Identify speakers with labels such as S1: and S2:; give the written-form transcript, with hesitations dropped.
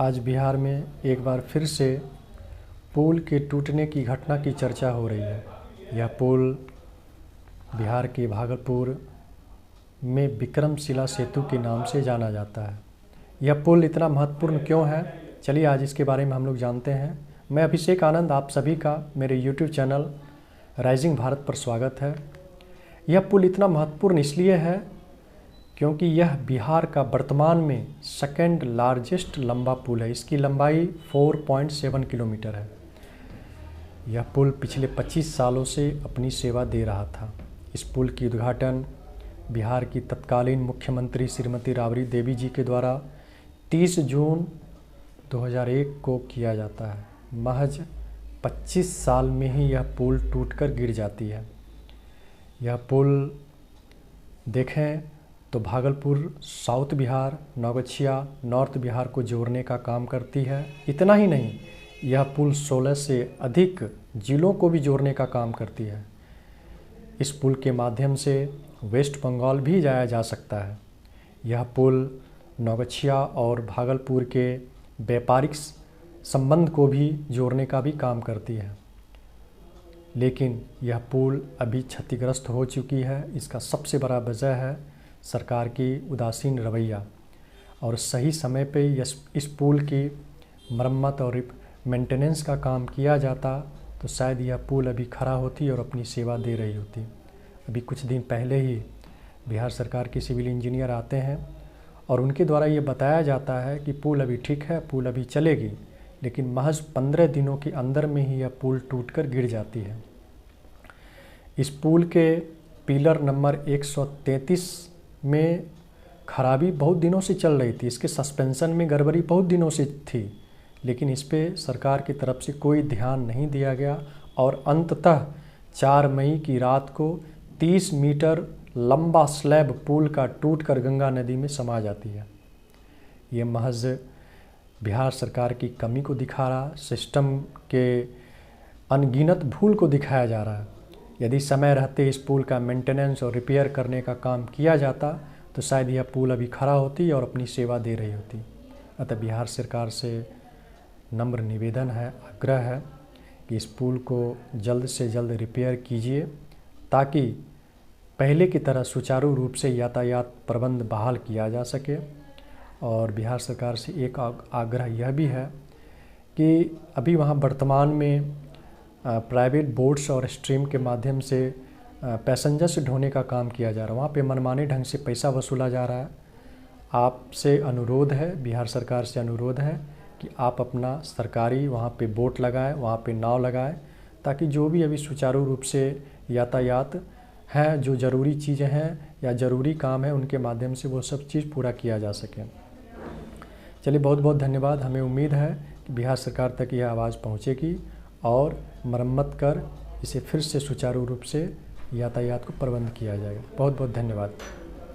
S1: आज बिहार में एक बार फिर से पुल के टूटने की घटना की चर्चा हो रही है। यह पुल बिहार के भागलपुर में विक्रमशिला सेतु के नाम से जाना जाता है। यह पुल इतना महत्वपूर्ण क्यों है, चलिए आज इसके बारे में हम लोग जानते हैं। मैं अभिषेक आनंद, आप सभी का मेरे YouTube चैनल राइजिंग भारत पर स्वागत है। यह पुल इतना महत्वपूर्ण इसलिए है क्योंकि यह बिहार का वर्तमान में सेकंड लार्जेस्ट लंबा पुल है। इसकी लंबाई 4.7 किलोमीटर है। यह पुल पिछले 25 सालों से अपनी सेवा दे रहा था। इस पुल की उद्घाटन बिहार की तत्कालीन मुख्यमंत्री श्रीमती राबड़ी देवी जी के द्वारा 30 जून 2001 को किया जाता है। महज 25 साल में ही यह पुल टूटकर गिर जाती है। यह पुल देखें तो भागलपुर साउथ बिहार, नौगछिया नॉर्थ बिहार को जोड़ने का काम करती है। इतना ही नहीं, यह पुल 16 से अधिक जिलों को भी जोड़ने का काम करती है। इस पुल के माध्यम से वेस्ट बंगाल भी जाया जा सकता है। यह पुल नौगछिया और भागलपुर के व्यापारिक संबंध को भी जोड़ने का भी काम करती है। लेकिन यह पुल अभी क्षतिग्रस्त हो चुकी है। इसका सबसे बड़ा वजह है सरकार की उदासीन रवैया, और सही समय पे इस पुल की मरम्मत और मेंटेनेंस का काम किया जाता तो शायद यह पुल अभी खड़ा होती और अपनी सेवा दे रही होती। अभी कुछ दिन पहले ही बिहार सरकार के सिविल इंजीनियर आते हैं और उनके द्वारा ये बताया जाता है कि पुल अभी ठीक है, पुल अभी चलेगी, लेकिन महज 15 दिनों के अंदर में ही यह पुल टूटकर गिर जाती है। इस पुल के पिलर नंबर 133 में खराबी बहुत दिनों से चल रही थी। इसके सस्पेंशन में गड़बड़ी बहुत दिनों से थी, लेकिन इस पे सरकार की तरफ से कोई ध्यान नहीं दिया गया और अंततः 4 मई की रात को 30 मीटर लंबा स्लैब पुल का टूटकर गंगा नदी में समा जाती है। ये महज बिहार सरकार की कमी को दिखा रहा, सिस्टम के अनगिनत भूल को दिखाया जा रहा है। यदि समय रहते इस पुल का मेंटेनेंस और रिपेयर करने का काम किया जाता तो शायद यह पुल अभी खड़ा होती और अपनी सेवा दे रही होती। अतः बिहार सरकार से नम्र निवेदन है, आग्रह है कि इस पुल को जल्द से जल्द रिपेयर कीजिए ताकि पहले की तरह सुचारू रूप से यातायात प्रबंध बहाल किया जा सके। और बिहार सरकार से एक आग्रह यह भी है कि अभी वहाँ वर्तमान में प्राइवेट बोट्स और स्ट्रीम के माध्यम से पैसेंजर्स ढोने का काम किया जा रहा है। वहाँ पे मनमाने ढंग से पैसा वसूला जा रहा है। आपसे अनुरोध है, बिहार सरकार से अनुरोध है कि आप अपना सरकारी वहाँ पे बोट लगाएं, वहाँ पे नाव लगाएं, ताकि जो भी अभी सुचारू रूप से यातायात है, जो ज़रूरी चीज़ें हैं या ज़रूरी काम है, उनके माध्यम से वो सब चीज़ पूरा किया जा सके। चलिए, बहुत बहुत धन्यवाद। हमें उम्मीद है कि बिहार सरकार तक यह आवाज़ पहुँचेगी और मरम्मत कर इसे फिर से सुचारू रूप से यातायात को प्रबंध किया जाएगा। बहुत बहुत धन्यवाद।